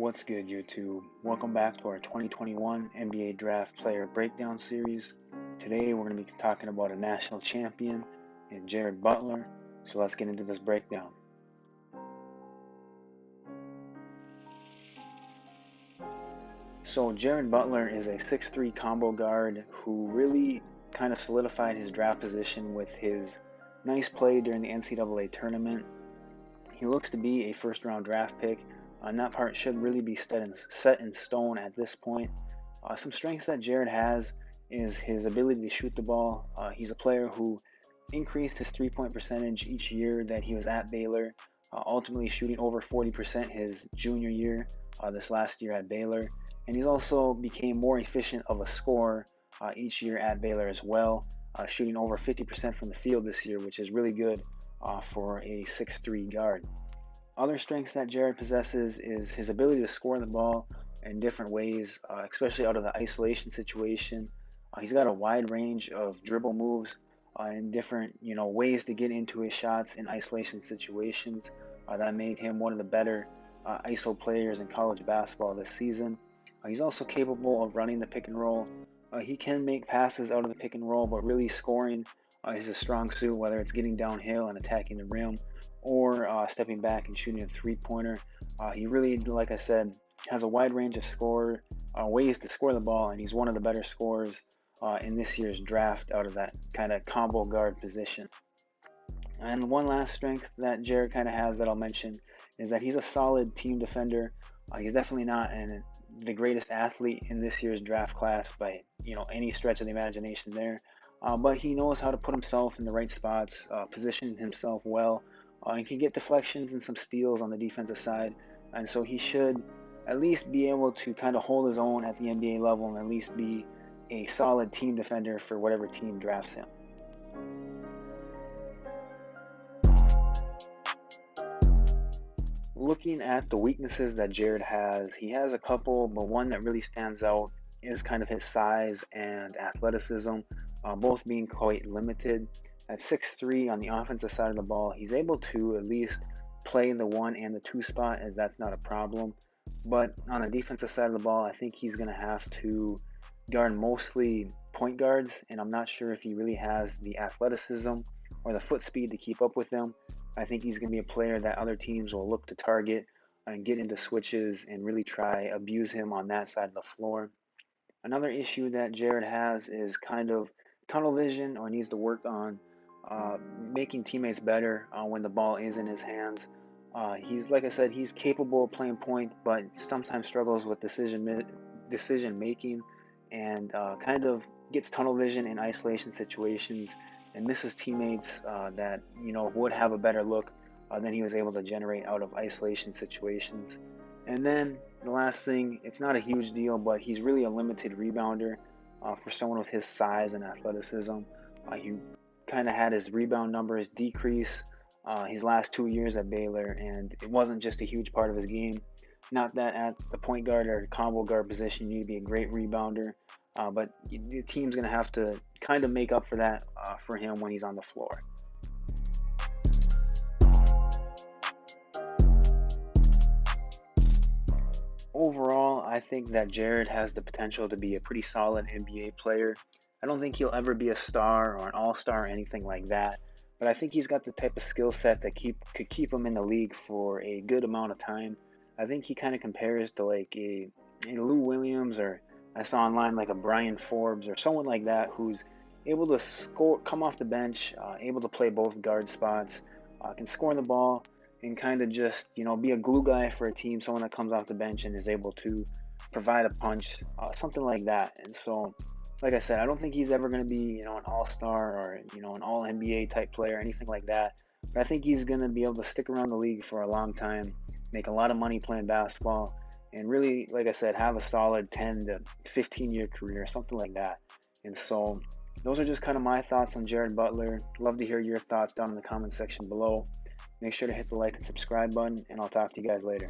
What's good, YouTube? Welcome back to our 2021 NBA Draft Player Breakdown Series. Today we're going to be talking about a national champion in Jared Butler, so let's get into this breakdown. So Jared Butler is a 6'3" combo guard who really kind of solidified his draft position with his nice play during the NCAA tournament. He looks to be a first-round draft pick. And that part should really be set in stone at this point. Some strengths that Jared has is his ability to shoot the ball. He's a player who increased his three-point percentage each year that he was at Baylor, ultimately shooting over 40% his junior year, this last year at Baylor. And he's also became more efficient of a scorer each year at Baylor as well, shooting over 50% from the field this year, which is really good for a 6'3" guard. Other strengths that Jared possesses is his ability to score the ball in different ways, especially out of the isolation situation. He's got a wide range of dribble moves and different, ways to get into his shots in isolation situations. That made him one of the better ISO players in college basketball this season. He's also capable of running the pick and roll. He can make passes out of the pick and roll, but really scoring is a strong suit, whether it's getting downhill and attacking the rim or stepping back and shooting a three-pointer. He really, like I said, has a wide range of ways to score the ball, and he's one of the better scorers in this year's draft out of that kind of combo guard position. And one last strength that Jared kind of has that I'll mention is that he's a solid team defender. He's definitely not the greatest athlete in this year's draft class by any stretch of the imagination there, but he knows how to put himself in the right spots, position himself well, and can get deflections and some steals on the defensive side. And so he should at least be able to kind of hold his own at the NBA level and at least be a solid team defender for whatever team drafts him. Looking at the weaknesses that Jared has, he has a couple, but one that really stands out is kind of his size and athleticism, both being quite limited. At 6'3" on the offensive side of the ball, he's able to at least play the 1 and the 2 spot, as that's not a problem. But on the defensive side of the ball, I think he's going to have to guard mostly point guards, and I'm not sure if he really has the athleticism or the foot speed to keep up with them. I think he's going to be a player that other teams will look to target and get into switches and really try abuse him on that side of the floor. Another issue that Jared has is kind of tunnel vision, or needs to work on making teammates better when the ball is in his hands. He's, like I said, he's capable of playing point, but sometimes struggles with decision making and kind of gets tunnel vision in isolation situations and misses teammates that would have a better look than he was able to generate out of isolation situations. And then the last thing, it's not a huge deal, but he's really a limited rebounder for someone with his size and athleticism. He kind of had his rebound numbers decrease his last 2 years at Baylor, and it wasn't just a huge part of his game. Not that at the point guard or combo guard position you need to be a great rebounder, but the team's going to have to kind of make up for that for him when he's on the floor. Overall, I think that Jared has the potential to be a pretty solid NBA player. I don't think he'll ever be a star or an all-star or anything like that, but I think he's got the type of skill set that could keep him in the league for a good amount of time. I think he kind of compares to like a Lou Williams, or I saw online like a Brian Forbes or someone like that, who's able to score, come off the bench, able to play both guard spots, can score the ball, and kind of just be a glue guy for a team, someone that comes off the bench and is able to provide a punch, something like that. And so, like I said, I don't think he's ever going to be an all-star or an all-NBA type player or anything like that, but I think he's going to be able to stick around the league for a long time, make a lot of money playing basketball, and really, like I said, have a solid 10 to 15 year career, something like that. And so those are just kind of my thoughts on Jared Butler. Love to hear your thoughts down in the comment section below. Make sure to hit the like and subscribe button, and I'll talk to you guys later.